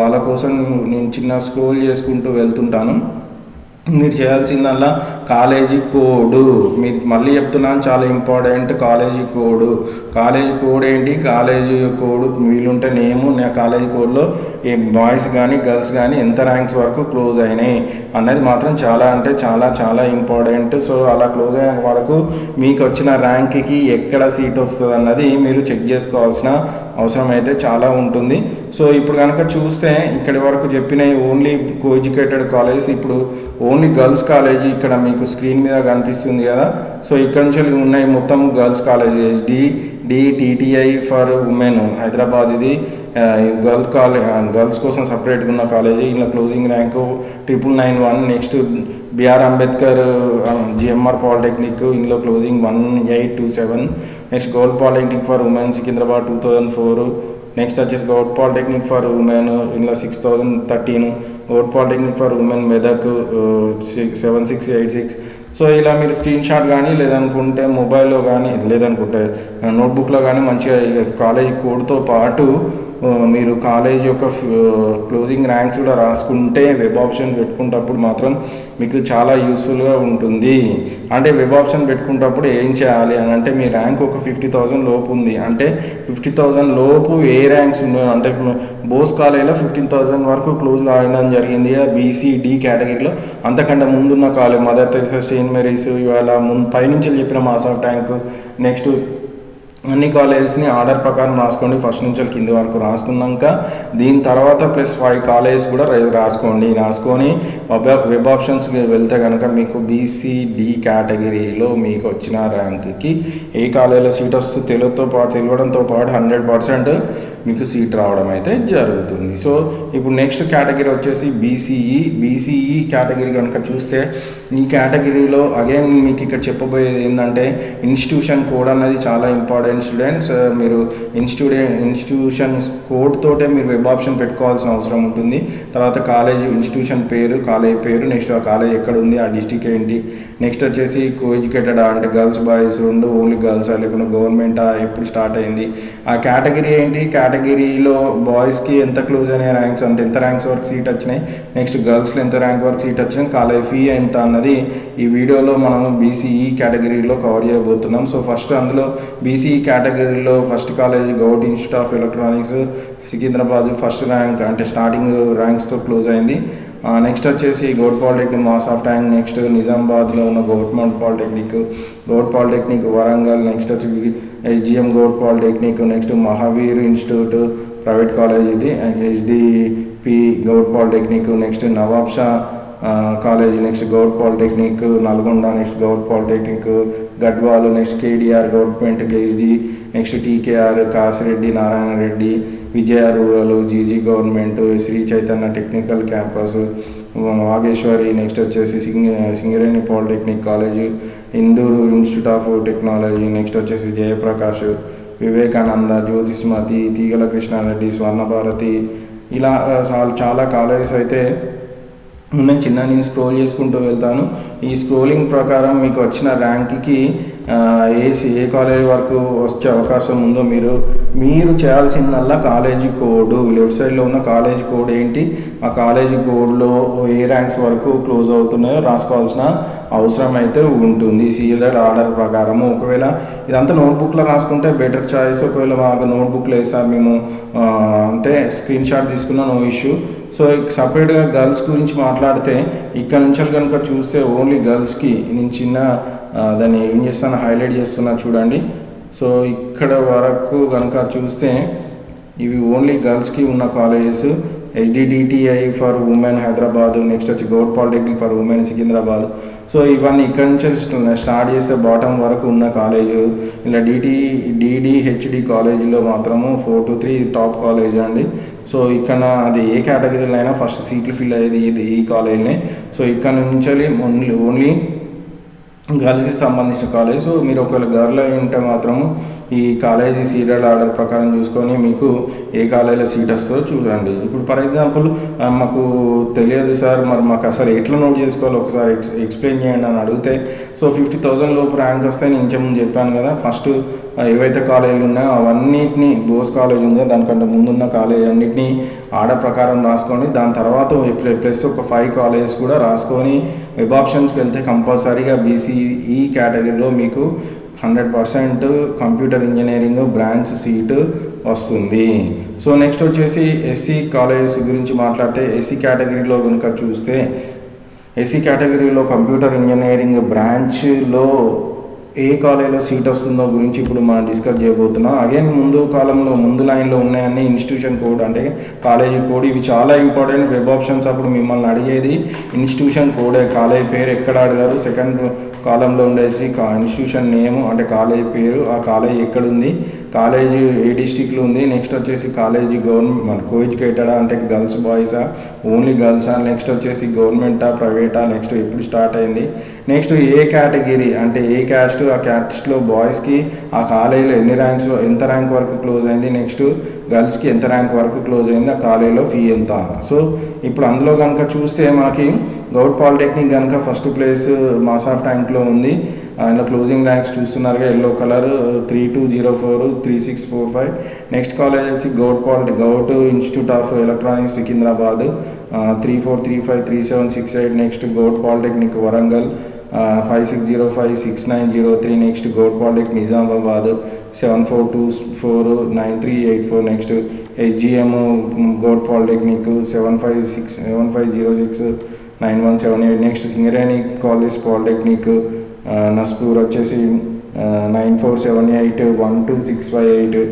వాళ్ళ కోసం నేను చిన్న స్క్రోల్ చేసుకుంటూ వెళ్తుంటాను. మీరు చేయాల్సిందల్లా కాలేజీ కోడ్, మీరు మళ్ళీ చెప్తున్నాను చాలా ఇంపార్టెంట్, కాలేజీ కోడ్ ఏంటి, కాలేజీ కోడ్ వీలుంటే నేము, నా కాలేజీ కోడ్లో ఏ బాయ్స్ కానీ గర్ల్స్ కానీ ఎంత ర్యాంక్స్ వరకు క్లోజ్ అయినాయి అన్నది మాత్రం చాలా అంటే చాలా ఇంపార్టెంట్. సో అలా క్లోజ్ అయిన వరకు మీకు వచ్చిన ర్యాంక్కి ఎక్కడ సీట్ వస్తుంది అన్నది మీరు చెక్ చేసుకోవాల్సిన అవసరం అయితే చాలా ఉంటుంది. సో ఇప్పుడు కనుక చూస్తే ఇక్కడి వరకు చెప్పినవి ఓన్లీ కోఎడ్యుకేటెడ్ కాలేజ్. ఇప్పుడు ఓన్లీ గర్ల్స్ కాలేజీ ఇక్కడ మీకు స్క్రీన్ మీద కనిపిస్తుంది కదా. సో ఇక్కడ నుంచి ఉన్నాయి మొత్తం girls college. HDTTI for women Hyderabad, ఇది గర్ల్స్ కోసం సపరేట్గా ఉన్న కాలేజీ. ఇలా closing rank 9991. Next BR Ambedkar GMR polytechnic, ఇందులో closing 1827. Next govt polytechnic for women Secunderabad 2004. Next వచ్చేసి గౌడ్ పాలిటెక్నిక్ ఫర్ ఉమెన్ ఇందులో 6013. Govt polytechnic for women Medak 7686. So ఇలా మీరు స్క్రీన్ షాట్ కానీ లేదనుకుంటే మొబైల్లో కానీ లేదనుకుంటే నోట్బుక్లో కానీ మంచిగా కాలేజ్ కోడ్తో పాటు మీరు కాలేజ్ యొక్క క్లోజింగ్ ర్యాంక్స్ కూడా రాసుకుంటే వెబ్ ఆప్షన్ పెట్టుకునేటప్పుడు మాత్రం మీకు చాలా యూస్ఫుల్గా ఉంటుంది. అంటే వెబ్ ఆప్షన్ పెట్టుకునేటప్పుడు ఏం చేయాలి అని అంటే మీ ర్యాంక్ ఒక 50,000 లోపు ఉంది అంటే 50,000 లోపు ఏ ర్యాంక్స్ ఉన్నాయి అంటే బోస్ కాలేజీలో 15,000 వరకు క్లోజ్ కావడం జరిగింది BCD కేటగిరీలో. అంతకంటే ముందున్న college mother Teresa, Saint Mary's, ఇవాళ పైనుంచి చెప్పిన మాస్ ఆఫ్ ట్యాంక్, నెక్స్ట్ అన్ని కాలేజెస్ని ఆర్డర్ ప్రకారం రాసుకోండి. ఫస్ట్ నుంచి కింది వరకు రాసుకున్నాక దీని తర్వాత +5 కాలేజెస్ కూడా రాసుకొని వెబ్ ఆప్షన్స్కి వెళ్తే కనుక మీకు BCD కేటగిరీలో మీకు వచ్చిన ర్యాంక్కి ఏ కాలేజీలో సీట్ వస్తుంది తెలియడంతో పాటు 100% మీకు సీట్ రావడం అయితే జరుగుతుంది. సో ఇప్పుడు నెక్స్ట్ కేటగిరీ వచ్చేసి BCE కేటగిరీ కనుక చూస్తే ఈ కేటగిరీలో అగైన్ మీకు ఇక్కడ చెప్పబోయేది ఏంటంటే ఇన్స్టిట్యూషన్ కోడ్ అన్నది చాలా ఇంపార్టెంట్ స్టూడెంట్స్. మీరు ఇన్స్టిట్యూషన్ కోడ్ తోటే మీరు వెబ్ ఆప్షన్ పెట్టుకోవాల్సిన అవసరం ఉంటుంది. తర్వాత కాలేజ్ ఇన్స్టిట్యూషన్ పేరు, కాలేజ్ పేరు, నెక్స్ట్ ఆ కాలేజ్ ఎక్కడ ఉంది, ఆ డిస్టిక్ ఏంటి, నెక్స్ట్ వచ్చేసి కోఎడ్యుకేటెడా అంటే గర్ల్స్ బాయ్స్ రెండు, ఓన్లీ గర్ల్సా లేకుండా గవర్నమెంటా, ఎప్పుడు స్టార్ట్ అయింది, ఆ కేటగిరీ ఏంటి, కేటగిరీలో బాయ్స్కి ఎంత క్లోజ్ అయినాయి ర్యాంక్స్ అంటే ఎంత ర్యాంక్స్ వరకు సీట్ వచ్చినాయి, నెక్స్ట్ గర్ల్స్లో ఎంత ర్యాంక్ వరకు సీట్ వచ్చినాయి, కాలేజ్ ఫీ ఎంత అన్నది ఈ వీడియోలో మనం BCE కేటగిరీలో కవర్ చేయబోతున్నాం. సో ఫస్ట్ అందులో BCE కేటగిరీలో first college govt institute of electronics Secunderabad first rank అంటే స్టార్టింగ్ ర్యాంక్స్తో క్లోజ్ అయింది. నెక్స్ట్ వచ్చేసి govt polytechnic Masab Tank, next నిజామాబాద్లో ఉన్న government govt polytechnic Warangal, next వచ్చి SGM govt polytechnic, next Mahavir institute private college ఇది, SDP govt polytechnic, next Nawab Shah college, next govt polytechnic Nalgonda, next govt polytechnic Gadwal, next KDR government KG, next TKR Kasireddy Narayana Reddy, Vijaya rural, GG government, Sri Chaitanya technical campus Vageshwari, next వచ్చేసి Singareni polytechnic college, Induru institute of technology, next వచ్చేసి జయప్రకాష్, వివేకానంద, జ్యోతిస్మతి, తీగల కృష్ణారెడ్డి, స్వర్ణభారతి, ఇలా చాలా కాలేజెస్ అయితే నేను నేను స్క్రోల్ చేసుకుంటూ వెళ్తాను. ఈ స్క్రోలింగ్ ప్రకారం మీకు వచ్చిన ర్యాంక్కి ఏ కాలేజ్ వరకు వచ్చే అవకాశం ఉందో మీరు చేయాల్సిందల్లా కాలేజీ కోడ్, లెఫ్ట్ సైడ్లో ఉన్న కాలేజీ కోడ్ ఏంటి, ఆ కాలేజీ కోడ్లో ఏ ర్యాంక్స్ వరకు క్లోజ్ అవుతున్నాయో రాసుకోవాల్సిన అవసరం అయితే ఉంటుంది సీరియల్ ఆర్డర్ ప్రకారము. ఒకవేళ ఇదంతా నోట్బుక్లో రాసుకుంటే బెటర్ చాయిస్. ఒకవేళ మాకు నోట్బుక్లో వేసారు మేము అంటే స్క్రీన్ షాట్ తీసుకున్న నో ఇష్యూ. సో సపరేట్గా గర్ల్స్ గురించి మాట్లాడితే ఇక్కడ నుంచి కనుక చూస్తే ఓన్లీ గర్ల్స్కి నేను చిన్న దాన్ని ఏం చేస్తాను హైలైట్ చేస్తున్నా చూడండి. సో ఇక్కడ వరకు కనుక చూస్తే ఇవి ఓన్లీ గర్ల్స్కి ఉన్న colleges. SDDTI for women Hyderabad, next వచ్చి govt polytechnic for women Secunderabad. So ఇవన్నీ ఇక్కడ నుంచి స్టార్ట్ చేస్తే బాటమ్ వరకు ఉన్న కాలేజ్. ఇలా DDHD కాలేజీలో మాత్రము 4 to 3 టాప్ కాలేజ్ అండి. సో ఇక్కడ అది ఏ కేటగిరీలో అయినా ఫస్ట్ సీట్లు ఫిల్ అయ్యేది ఈ కాలేజ్నే. సో ఇక్కడ నుంచి ఓన్లీ గర్ల్స్కి సంబంధించిన కాలేజ్. సో మీరు ఒకవేళ గర్ల్ అయి ఉంటే మాత్రము ఈ కాలేజీ సీరియల్ ఆర్డర్ ప్రకారం చూసుకొని మీకు ఏ కాలేజీలో సీట్ వస్తుందో చూడండి. ఇప్పుడు ఫర్ ఎగ్జాంపుల్ మాకు తెలియదు సార్, మరి మాకు అసలు ఎట్లా నోట్ చేసుకోవాలి ఒకసారి ఎక్స్ప్లెయిన్ చేయండి అని అడిగితే, సో 50,000 లోపు ర్యాంక్ వస్తే నేను ఇంతకుముందు చెప్పాను కదా, ఫస్ట్ ఏవైతే కాలేజీలు ఉన్నాయో అవన్నిటినీ బోస్ కాలేజ్ ఉందో దానికంటే ముందున్న కాలేజ్ అన్నింటినీ ఆర్డర్ ప్రకారం రాసుకోండి. దాని తర్వాత ప్లస్ ఒక 5 కాలేజెస్ కూడా రాసుకొని వెబ్ ఆప్షన్స్కి వెళ్తే కంపల్సరీగా BCE కేటగిరీలో మీకు 100% కంప్యూటర్ ఇంజనీరింగ్ బ్రాంచ్ సీటు వస్తుంది. సో నెక్స్ట్ వచ్చేసి SC కాలేజెస్ గురించి మాట్లాడితే SC కేటగిరీలో కనుక చూస్తే SC కేటగిరీలో కంప్యూటర్ ఇంజనీరింగ్ బ్రాంచ్లో ఏ కాలేజీలో సీట్ వస్తుందో గురించి ఇప్పుడు మనం డిస్కస్ చేయబోతున్నాం. అగైన్ ముందు లైన్లో ఉన్నాయన్నీ ఇన్స్టిట్యూషన్ కోడ్ అంటే కాలేజీ కోడ్, ఇవి చాలా ఇంపార్టెంట్. వెబ్ ఆప్షన్స్ అప్పుడు మిమ్మల్ని అడిగేది ఇన్స్టిట్యూషన్ కోడే, కాలేజీ పేరు ఎక్కడ అడిగారు, సెకండ్ కాలంలో ఉండేసి ఇన్స్టిట్యూషన్ నేమ్ అంటే కాలేజీ పేరు, ఆ కాలేజీ ఎక్కడుంది, కాలేజీ ఏ డిస్టిక్లో ఉంది, నెక్స్ట్ వచ్చేసి కాలేజీ గవర్నమెంట్ కోఎడ్యుకేటెడా అంటే గర్ల్స్ బాయ్సా, ఓన్లీ గర్ల్సా, నెక్స్ట్ వచ్చేసి గవర్నమెంటా ప్రైవేటా, నెక్స్ట్ ఎప్పుడు స్టార్ట్ అయింది, నెక్స్ట్ ఏ కేటగిరీ అంటే ఏ క్యాస్ట్, ఆ క్యాస్ట్లో బాయ్స్కి ఆ కాలేజీలో ఎంత ర్యాంక్ వరకు క్లోజ్ అయింది, నెక్స్ట్ గర్ల్స్కి ఎంత ర్యాంక్ వరకు క్లోజ్ అయింది, ఆ కాలేజీలో ఫీ ఎంత. సో ఇప్పుడు అందులో కనుక చూస్తే మనకి గౌట్ పాలిటెక్నిక్ కనుక ఫస్ట్ ప్లేస్ మాస్ ఆఫ్ ట్యాంక్లో ఉంది. అందులో క్లోజింగ్ ర్యాంక్స్ చూస్తున్నారుగా ఎల్లో కలర్ 3204 3645. నెక్స్ట్ కాలేజ్ వచ్చి govt institute of electronics Secunderabad 3435 3768. Next govt polytechnic Warangal 5605 6903. Next govt polytechnic Nizamabad 7424 9384. Next SGM govt polytechnic 7506 9178. Next Singareni college polytechnic Naspur వచ్చేసి 9478 12658.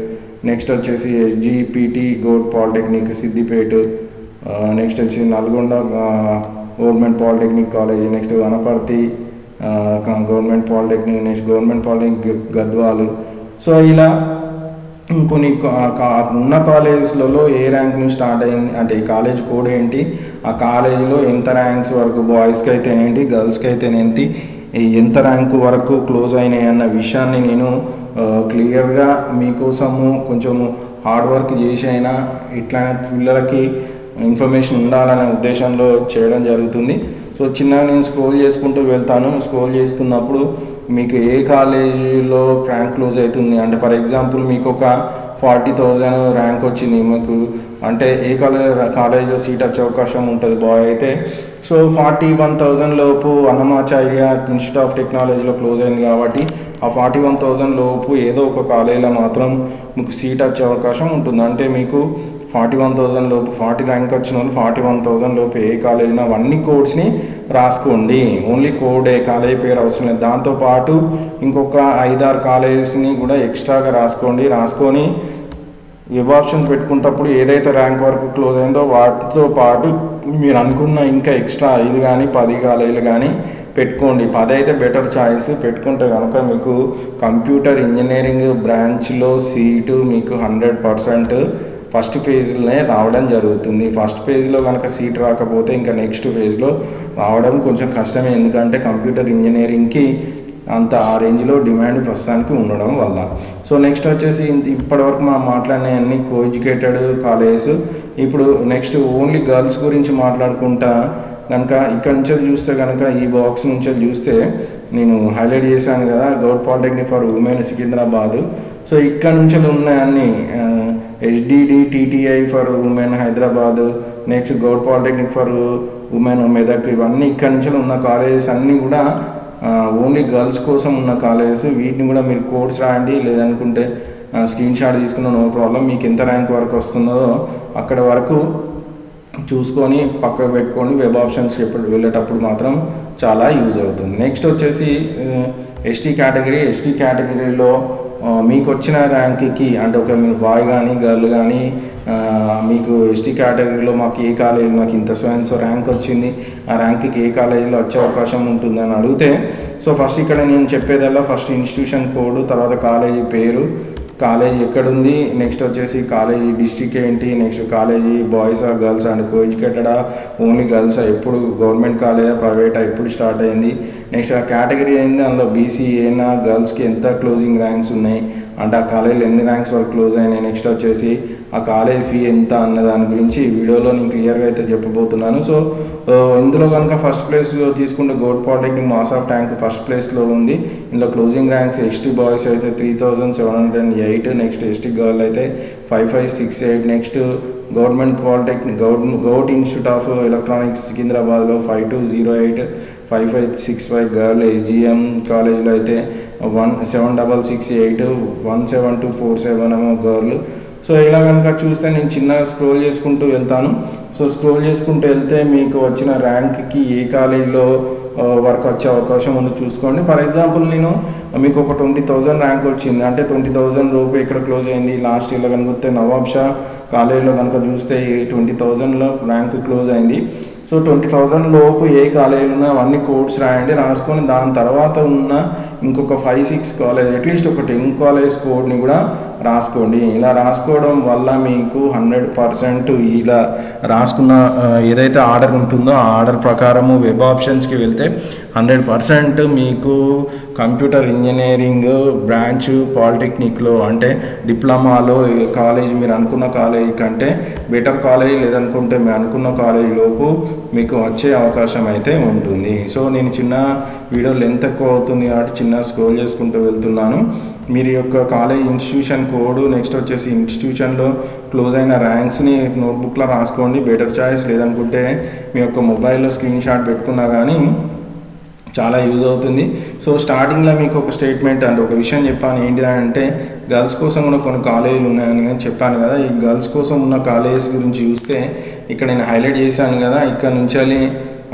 నెక్స్ట్ వచ్చేసి SGPT govt polytechnic Siddipet. Next వచ్చి Nalgonda government polytechnic college. Next Wanaparthy government polytechnic. Next government polytechnic Gadwal. So ఇలా కొన్ని ఉన్న కాలేజెస్లలో ఏ ర్యాంక్ నుంచి స్టార్ట్ అయింది అంటే ఈ కాలేజ్ కోడ్ ఏంటి, ఆ కాలేజీలో ఎంత ర్యాంక్స్ వరకు బాయ్స్కి అయితేనేంటి గర్ల్స్కి అయితేనేంటి ఎంత ర్యాంకు వరకు క్లోజ్ అయినాయి అన్న విషయాన్ని నేను క్లియర్గా మీకోసము కొంచెము హార్డ్ వర్క్ చేసి అయినా ఇట్లానే పిల్లలకి ఇన్ఫర్మేషన్ ఉండాలనే ఉద్దేశంలో చేయడం జరుగుతుంది. సో చిన్నగా నేను స్క్రోల్ చేసుకుంటూ వెళ్తాను. స్క్రోల్ చేసుకున్నప్పుడు మీకు ఏ కాలేజీలో ర్యాంక్ క్లోజ్ అవుతుంది అంటే ఫర్ ఎగ్జాంపుల్ మీకు ఒక 40,000 ర్యాంక్ వచ్చింది మీకు అంటే ఏ కాలేజీలో సీట్ వచ్చే అవకాశం ఉంటుంది బాయ్ అయితే. సో 41,000 లోపు అన్నమాచార్య ఇన్స్టిట్యూట్ ఆఫ్ టెక్నాలజీలో క్లోజ్ అయింది కాబట్టి ఆ 41,000 లోపు ఏదో ఒక కాలేజీలో మాత్రం మీకు సీట్ వచ్చే అవకాశం ఉంటుంది. అంటే మీకు 41,000 లోపు 40 ర్యాంక్ వచ్చిన వాళ్ళు 41,000 లోపు ఏ కాలేజీలో అవన్నీ కోడ్స్ని రాసుకోండి. ఓన్లీ కోడ్ ఏ కాలేజీ పేరు అవసరం లేదు. దాంతోపాటు ఇంకొక 5-6 కాలేజెస్ని కూడా ఎక్స్ట్రాగా రాసుకొని వెబ్ ఆప్షన్స్ పెట్టుకున్నప్పుడు ఏదైతే ర్యాంక్ వరకు క్లోజ్ అయిందో వాటితో పాటు మీరు అనుకున్న ఇంకా ఎక్స్ట్రా 5 కానీ 10 కాలేజీలు కానీ పెట్టుకోండి. 10 అయితే బెటర్ చాయిస్. పెట్టుకుంటే కనుక మీకు కంప్యూటర్ ఇంజనీరింగ్ బ్రాంచ్లో సీటు మీకు 100% ఫస్ట్ ఫేజ్లోనే రావడం జరుగుతుంది. ఫస్ట్ ఫేజ్లో కనుక సీట్ రాకపోతే ఇంకా నెక్స్ట్ ఫేజ్లో రావడం కొంచెం కష్టమే. ఎందుకంటే కంప్యూటర్ ఇంజనీరింగ్కి అంత ఆ రేంజ్లో డిమాండ్ ప్రస్తుతానికి ఉండడం వల్ల. సో నెక్స్ట్ వచ్చేసి ఇప్పటివరకు మనం మాట్లాడిన అన్ని కో ఎడ్యుకేటెడ్ కాలేజెస్. ఇప్పుడు నెక్స్ట్ ఓన్లీ గర్ల్స్ గురించి మాట్లాడుకుంటా కనుక ఇక్కడ నుంచి చూస్తే కనుక ఈ బాక్స్ నుంచి చూస్తే నేను హైలైట్ చేశాను కదా Goud polytechnic for women Secunderabad. So ఇక్కడ నుంచి ఉన్నాయన్నీ HDD TTI for women Hyderabad. Next govt polytechnic for women Medak. ఇవన్నీ ఇక్కడ నుంచి ఉన్న కాలేజెస్ అన్నీ కూడా ఓన్లీ గర్ల్స్ కోసం ఉన్న కాలేజెస్. వీటిని కూడా మీరు కోడ్స్ రాయండి, లేదనుకుంటే స్క్రీన్ షాట్ తీసుకున్న నో ప్రాబ్లం. మీకు ఎంత ర్యాంక్ వరకు వస్తుందో అక్కడ వరకు చూసుకొని పక్కకు పెట్టుకొని వెబ్ ఆప్షన్స్కి ఎప్పుడు వెళ్ళేటప్పుడు మాత్రం చాలా యూజ్ అవుతుంది. నెక్స్ట్ వచ్చేసి ఎస్టీ కేటగిరీలో మీకు వచ్చిన ర్యాంక్కి అంటే ఒక మీరు బాయ్ కానీ గర్ల్ కానీ మీకు ఎస్టీ కేటగిరీలో మాకు ఏ కాలేజీ మాకు ఇంత సో ర్యాంక్ వచ్చింది, ఆ ర్యాంక్కి ఏ కాలేజీలో వచ్చే అవకాశం ఉంటుంది అని అడిగితే సో ఫస్ట్ ఇక్కడ నేను చెప్పేదల్లా ఫస్ట్ ఇన్స్టిట్యూషన్ కోడ్, తర్వాత కాలేజీ పేరు, కాలేజీ ఎక్కడుంది, నెక్స్ట్ వచ్చేసి కాలేజీ డిస్ట్రిక్ట్ ఏంటి, నెక్స్ట్ కాలేజీ బాయ్సా గర్ల్స్ అండ్ కో ఎడ్యుకేటెడా ఓన్లీ గర్ల్సా, ఎప్పుడు గవర్నమెంట్ కాలేజా ప్రైవేటా ఎప్పుడు స్టార్ట్ అయింది, నెక్స్ట్ ఆ కేటగిరీ అయింది అందులో బీసీఏనా గర్ల్స్కి ఎంత క్లోజింగ్ ర్యాంక్స్ ఉన్నాయి అంటే ఆ కాలేజీలో ఎన్ని ర్యాంక్స్ వరకు క్లోజ్ అయినాయి, నెక్స్ట్ వచ్చేసి ఆ కాలేజ్ ఫీ ఎంత అన్న దాని గురించి వీడియోలో నేను క్లియర్గా అయితే చెప్పబోతున్నాను. సో ఇందులో కనుక ఫస్ట్ ప్లేస్ తీసుకుంటే Goud polytechnic Masab Tank first ప్లేస్లో ఉంది. ఇందులో క్లోజింగ్ ర్యాంక్స్ ఎస్టీ బాయ్స్ అయితే 3,708, నెక్స్ట్ ఎస్టీ గర్ల్ అయితే 5,568, next government polytechnic Goud institute of electronics సికింద్రాబాద్లో 5,208, 5,565 గర్ల్, SGM కాలేజ్లో అయితే 7,668, 1,7,247 గర్ల్. సో ఇలా కనుక చూస్తే నేను చిన్నగా స్క్రోల్ చేసుకుంటూ వెళ్తాను. సో స్క్రోల్ చేసుకుంటూ వెళ్తే మీకు వచ్చిన ర్యాంక్కి ఏ కాలేజీలో వర్క్ వచ్చే అవకాశం ఉందో చూసుకోండి. ఫర్ ఎగ్జాంపుల్ నేను మీకు ఒక 20,000 ర్యాంక్ వచ్చింది అంటే 20,000 లోపు ఎక్కడ క్లోజ్ అయింది లాస్ట్ ఇయర్లో కనుక నవాబ్ షా కాలేజీలో కనుక చూస్తే 20,000లో ర్యాంక్ క్లోజ్ అయింది. సో 20,000 లోపు ఏ కాలేజీలు ఉన్నా అవన్నీ కోడ్స్ రాయండి, రాసుకొని దాని తర్వాత ఉన్న ఇంకొక 5-6 కాలేజ్ అట్లీస్ట్ ఒక 10 కాలేజ్ కోడ్ని కూడా రాసుకోండి. ఇలా రాసుకోవడం వల్ల మీకు 100% ఇలా రాసుకున్న ఏదైతే ఆర్డర్ ఉంటుందో ఆ ఆర్డర్ ప్రకారము వెబ్ ఆప్షన్స్కి వెళ్తే 100% మీకు కంప్యూటర్ ఇంజనీరింగ్ బ్రాంచ్ పాలిటెక్నిక్లో అంటే డిప్లొమాలో కాలేజ్ మీరు అనుకున్న కాలేజీ కంటే బెటర్ కాలేజ్ లేదనుకుంటే మీరు అనుకున్న కాలేజీ లోపు మీకు వచ్చే అవకాశం అయితే ఉంటుంది. సో నేను చిన్న వీడియో లెంత్ ఎక్కువ అవుతుంది కాబట్టి చిన్న స్క్రోల్ చేసుకుంటూ వెళ్తున్నాను. మీరు యొక్క కాలేజ్ ఇన్స్టిట్యూషన్ కోడ్ నెక్స్ట్ వచ్చేసి ఇన్స్టిట్యూషన్లో క్లోజ్ అయిన ర్యాంక్స్ని నోట్బుక్లో రాసుకోండి, బెటర్ చాయిస్. లేదనుకుంటే మీ యొక్క మొబైల్లో స్క్రీన్ షాట్ పెట్టుకున్నా కానీ చాలా యూజ్ అవుతుంది. సో స్టార్టింగ్లో మీకు ఒక స్టేట్మెంట్ అంటే ఒక విషయం చెప్పాను ఏంటి అంటే గర్ల్స్ కోసం కూడా కొన్ని కాలేజీలు ఉన్నాయని చెప్పాను కదా. ఈ గర్ల్స్ కోసం ఉన్న కాలేజెస్ గురించి చూస్తే ఇక్కడ నేను హైలైట్ చేశాను కదా, ఇక్కడ నుంచి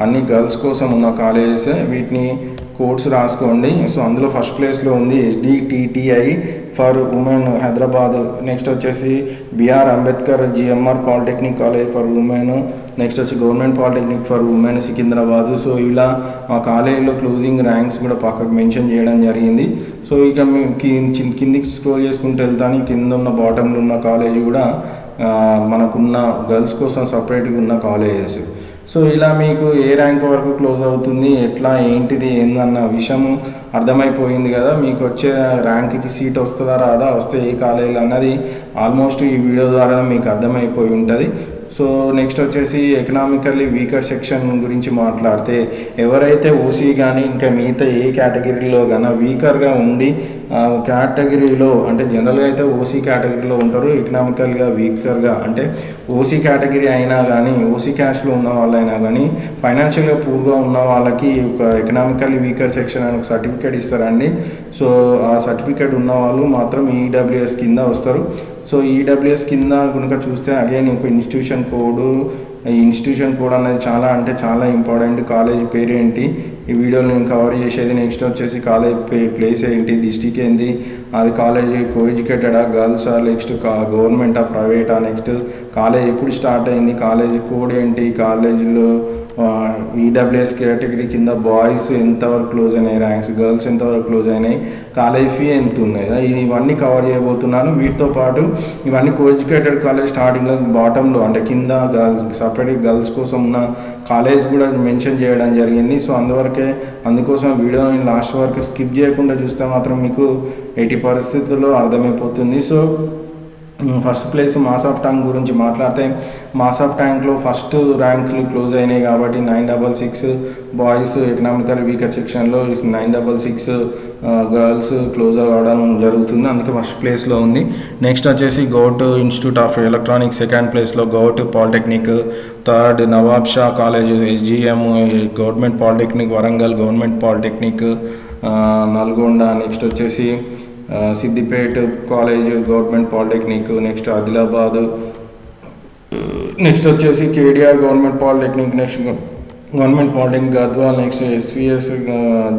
అన్ని గర్ల్స్ కోసం ఉన్న కాలేజెస్. వీటిని కోడ్స్ రాసుకోండి. సో అందులో ఫస్ట్ ప్లేస్లో ఉంది SDTTI for women Hyderabad. Next వచ్చేసి BR Ambedkar GMR polytechnic college for women. Next వచ్చి government polytechnic for women Secunderabad. So ఇలా మా కాలేజీలో క్లోజింగ్ ర్యాంక్స్ కూడా పక్కకు మెన్షన్ చేయడం జరిగింది. సో ఇక కిందికి స్క్రోల్ చేసుకుంటూ వెళ్తాను. కింద ఉన్న బాటంలో ఉన్న కాలేజీ కూడా మనకున్న గర్ల్స్ కోసం సపరేట్గా ఉన్న కాలేజెస్. సో ఇలా మీకు ఏ ర్యాంక్ వరకు క్లోజ్ అవుతుంది, ఎట్లా ఏంటిది ఏందన్న విషయం అర్థమైపోయింది కదా. మీకు వచ్చే ర్యాంక్కి సీట్ వస్తుందా రాదా, వస్తే ఏ కాలేజీలు అన్నది ఆల్మోస్ట్ ఈ వీడియో ద్వారా మీకు అర్థమైపోయి ఉంటుంది. సో నెక్స్ట్ వచ్చేసి ఎకనామికల్లీ వీకర్ సెక్షన్ గురించి మాట్లాడితే, ఎవరైతే ఓసీ కానీ ఇంకా మిగతా ఏ కేటగిరీలో కానీ వీకర్గా ఉండి కేటగిరీలో అంటే జనరల్గా అయితే ఓసీ కేటగిరీలో ఉంటారు. ఎకనామికల్గా వీకర్గా అంటే ఓసీ కేటగిరీ అయినా కానీ ఓసీ క్యాస్ట్లో ఉన్న వాళ్ళైనా కానీ ఫైనాన్షియల్గా పూర్గా ఉన్న వాళ్ళకి ఒక ఎకనామికల్లీ వీకర్ సెక్షన్ అని ఒక సర్టిఫికేట్ ఇస్తారండి. సో ఆ సర్టిఫికేట్ ఉన్న వాళ్ళు మాత్రం ఈడబ్ల్యూఎస్ కింద వస్తారు. సో ఈడబ్ల్యూఎస్ కింద కనుక చూస్తే అగైన్ ఒక ఇన్స్టిట్యూషన్ కోడ్, ఈ ఇన్స్టిట్యూషన్ కోడ్ అనేది చాలా ఇంపార్టెంట్. కాలేజ్ పేరు ఏంటి ఈ వీడియోలో నేను కవర్ చేసేది. నెక్స్ట్ వచ్చేసి కాలేజ్ ప్లేస్ ఏంటి, డిస్టిక్ ఏంటి, అది కాలేజ్ కోఎడ్యుకేటెడా గర్ల్సా, నెక్స్ట్ గవర్నమెంటా ప్రైవేటా, నెక్స్ట్ కాలేజ్ ఎప్పుడు స్టార్ట్ అయింది, కాలేజ్ కోడ్ ఏంటి, కాలేజీలో ఈడబ్ల్యూఎస్ కేటగిరీ కింద బాయ్స్ ఎంతవరకు క్లోజ్ అయినాయి ర్యాంక్స్, గర్ల్స్ ఎంతవరకు క్లోజ్ అయినాయి, కాలేజ్ ఫీ ఎంత ఉన్నాయి, ఇవన్నీ కవర్ చేయబోతున్నాను. వీటితో పాటు ఇవన్నీ కోఎడ్యుకేటెడ్ కాలేజ్ స్టార్టింగ్లో బాటంలో అంటే కింద గర్ల్స్ సపరేట్ గర్ల్స్ కోసం ఉన్న కాలేజ్ కూడా మెన్షన్ చేయడం జరిగింది. సో అందుకోసం వీడియోని లాస్ట్ వరకు స్కిప్ చేయకుండా చూస్తే మాత్రం మీకు ఎట్టి పరిస్థితుల్లో అర్థమైపోతుంది. So first place mass of tank గురించి మాట్లాడితే, మాస్ ఆఫ్ ట్యాంక్లో ఫస్ట్ ర్యాంకులు క్లోజ్ అయినాయి కాబట్టి 966 బాయ్స్ ఎకనామికల్ వీకర్ సెక్షన్లో, 966 గర్ల్స్ క్లోజ్ అవ్వడం జరుగుతుంది. అందుకే ఫస్ట్ ప్లేస్లో ఉంది. నెక్స్ట్ వచ్చేసి govt institute of electronics second ప్లేస్లో, govt polytechnic third, Nawab Shah college SGM government polytechnic Warangal government polytechnic Nalgonda. Next వచ్చేసి Siddipet college government polytechnic. Next Adilabad. Next వచ్చేసి KDR government polytechnic. Next government polytechnic Gadwal. Next SVS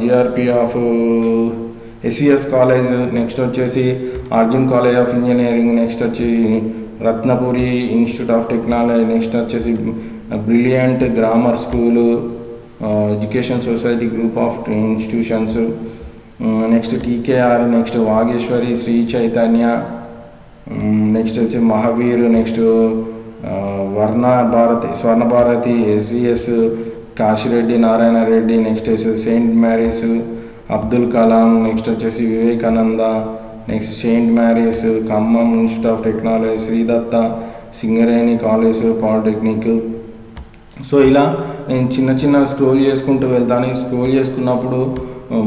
GRP of SVS college. Next వచ్చేసి Arjun college of engineering. Next వచ్చి Ratnapuri institute of technology. Next వచ్చేసి brilliant grammar school education society group of institutions. Next TKR. Next Vageshwari Sri Chaitanya. Next వచ్చి Mahavir. Next Swarna Bharathi SVS Kasireddy Narayana Reddy. Next వచ్చేసి saint Mary's Abdul Kalam. Next వచ్చేసి Vivekananda. Next saint Mary's Khammam institute of technology. Sridatta Singareni college polytechnic. So ఇలా నేను చిన్న స్క్రోల్ చేసుకుంటూ వెళ్తాను. స్క్రోల్ చేసుకున్నప్పుడు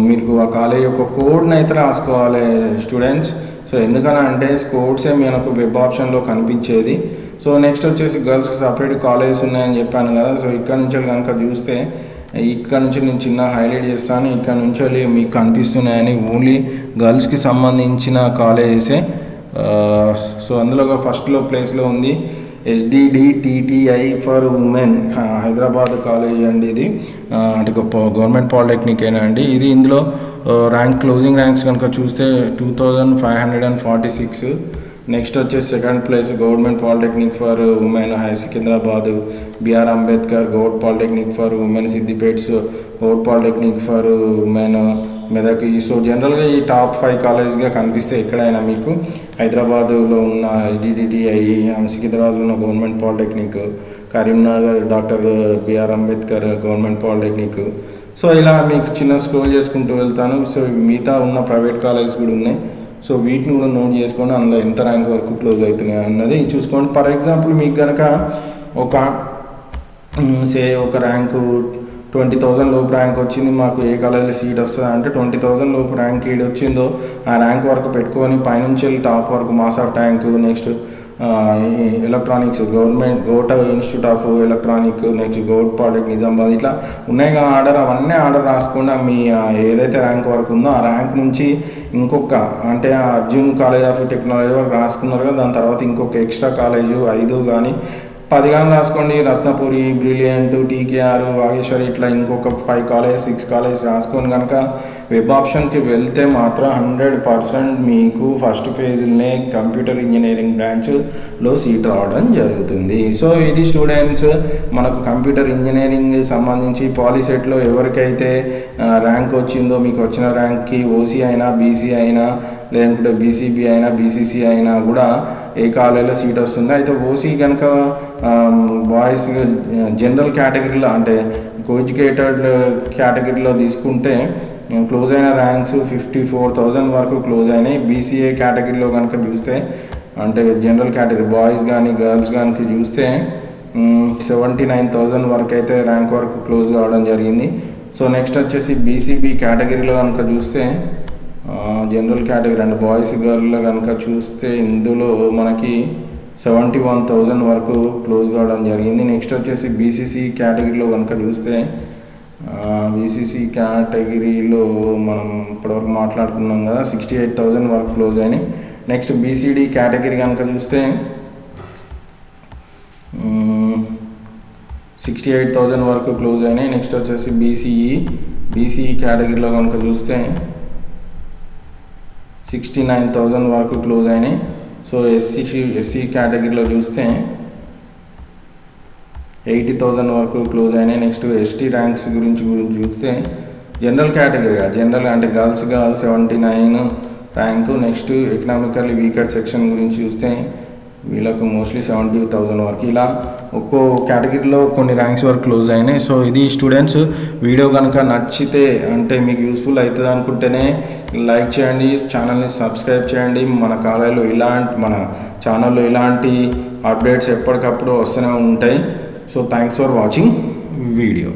మీకు ఆ కాలేజ్ యొక్క కోడ్ని అయితే రాసుకోవాలి స్టూడెంట్స్. సో ఎందుకని అంటే కోడ్సే మనకు వెబ్ ఆప్షన్లో కనిపించేది. సో నెక్స్ట్ వచ్చేసి గర్ల్స్కి సపరేట్ కాలేజెస్ ఉన్నాయని చెప్పాను కదా. సో ఇక్కడ నుంచి కనుక చూస్తే ఇక్కడ నుంచి నేను చిన్న హైలైట్ చేస్తాను. ఇక్కడ నుంచి మీకు కనిపిస్తున్నాయని ఓన్లీ గర్ల్స్కి సంబంధించిన కాలేజెసే. సో అందులో ఫస్ట్లో ప్లేస్లో ఉంది SDDTTI for women Hyderabad college అండి. ఇది అంటే గవర్నమెంట్ పాలిటెక్నిక్ అయినా అండి ఇది. ఇందులో క్లోజింగ్ ర్యాంక్స్ కనుక చూస్తే 2546. నెక్స్ట్ వచ్చేసి second place government polytechnic for women Secunderabad. BR Ambedkar govt polytechnic for women Siddipet. Govt polytechnic for women Medak. So జనరల్గా ఈ టాప్ 5 కాలేజ్గా కనిపిస్తే ఎక్కడైనా మీకు హైదరాబాదులో ఉన్న SDDTI, సికింద్రాబాద్లో ఉన్న government polytechnic, Karimnagar doctor BR Ambedkar government polytechnic. So ఇలా మీకు చిన్న స్క్రోల్ చేసుకుంటూ వెళ్తాను. సో మిగతా ఉన్న ప్రైవేట్ కాలేజెస్ కూడా ఉన్నాయి. సో వీటిని కూడా నోట్ చేసుకోండి, అందులో ఎంత ర్యాంక్ వరకు క్లోజ్ అవుతున్నాయి అన్నది చూసుకోండి. ఫర్ ఎగ్జాంపుల్ మీకు కనుక ఒక ర్యాంకు 20,000 లోపు ర్యాంక్ వచ్చింది, మాకు ఏ కాలేజీలో సీట్ వస్తుంది అంటే 20,000 లోపు ర్యాంక్ ఏడు వచ్చిందో ఆ ర్యాంక్ వరకు పెట్టుకొని పైనుంచి టాప్ వరకు Masab Tank. Next electronics govt institute of electronic. Next govt polytechnic Nizamabad. ఇట్లా ఉన్నాయి అవన్నీ ఆర్డర్ రాసుకుండా మీ ఏదైతే ర్యాంక్ వరకు ఉందో ఆ ర్యాంక్ నుంచి ఇంకొక అంటే అర్జున్ కాలేజ్ ఆఫ్ టెక్నాలజీ వరకు రాసుకున్నారు కదా, దాని తర్వాత ఇంకొక ఎక్స్ట్రా కాలేజు 5 కానీ 10 గాని రాసుకోండి. రత్నపురి, బ్రిలియంట్, టీకేఆర్, వాగేశ్వరి ఇట్లా ఇంకొక 5 కాలేజ్ 6 కాలేజ్ రాసుకొని కనుక వెబ్ ఆప్షన్స్కి వెళ్తే మాత్రం 100% మీకు ఫస్ట్ ఫేజ్లోనే కంప్యూటర్ ఇంజనీరింగ్ బ్రాంచ్లో సీట్ రావడం జరుగుతుంది. సో ఇది స్టూడెంట్స్ మనకు కంప్యూటర్ ఇంజనీరింగ్ సంబంధించి పాలిసెట్లో ఎవరికైతే ర్యాంక్ వచ్చిందో మీకు వచ్చిన ర్యాంక్కి ఓసీ అయినా బీసీ అయినా లేదంటే బీసీబీ అయినా బీసీసీ అయినా కూడా ఏ కాలేజీలో సీట్ వస్తుంది. అయితే ఓసీ కనుక బాయ్స్ జనరల్ కేటగిరీలో అంటే కోఎడ్యుకేటెడ్ కేటగిరీలో తీసుకుంటే క్లోజ్ అయిన ర్యాంక్స్ 54,000 వరకు క్లోజ్ అయినాయి. బీసీఏ కేటగిరీలో కనుక చూస్తే అంటే జనరల్ కేటగిరీ బాయ్స్ కానీ గర్ల్స్ కానీ చూస్తే 79,000 వరకు అయితే ర్యాంక్ వరకు క్లోజ్ కావడం జరిగింది. సో నెక్స్ట్ వచ్చేసి బీసీబీ కేటగిరీలో కనుక చూస్తే జనరల్ కేటగిరీ అండ్ బాయ్స్ గర్ల్లో కనుక చూస్తే ఇందులో మనకి 71,000 వరకు క్లోజ్ కావడం జరిగింది. నెక్స్ట్ వచ్చేసి బీసీసీ కేటగిరీలో కనుక చూస్తే బీసీసీ కేటగిరీలో మనం ఇప్పటివరకు మాట్లాడుకున్నాం కదా 68,000 వరకు క్లోజ్ అయినాయి. నెక్స్ట్ బీసీడీ కేటగిరీ కనుక చూస్తే 68,000 వరకు క్లోజ్ అయినాయి. నెక్స్ట్ వచ్చేసి బీసీఈ కేటగిరీలో కనుక చూస్తే 69,000 వరకు క్లోజ్ అయినాయి. సో ఎస్సీ కేటగిరీలో చూస్తే 80,000 వరకు క్లోజ్ అయినాయి. నెక్స్ట్ ఎస్టీ ర్యాంక్స్ గురించి చూస్తే జనరల్ అంటే girls 79 rank. Next economically weaker section గురించి చూస్తే వీళ్ళకు మోస్ట్లీ 70,000 వరకు ఇలా ఒక్కో కేటగిరీలో కొన్ని ర్యాంక్స్ వరకు క్లోజ్ అయినాయి. సో ఇది స్టూడెంట్స్ వీడియో కనుక నచ్చితే అంటే మీకు యూస్ఫుల్ అవుతుంది అనుకుంటేనే లైక్ చేయండి, ఛానల్ని సబ్స్క్రైబ్ చేయండి. మన ఛానల్లో ఇలాంటి అప్డేట్స్ ఎప్పటికప్పుడు వస్తూనే ఉంటాయి. So thanks for watching video.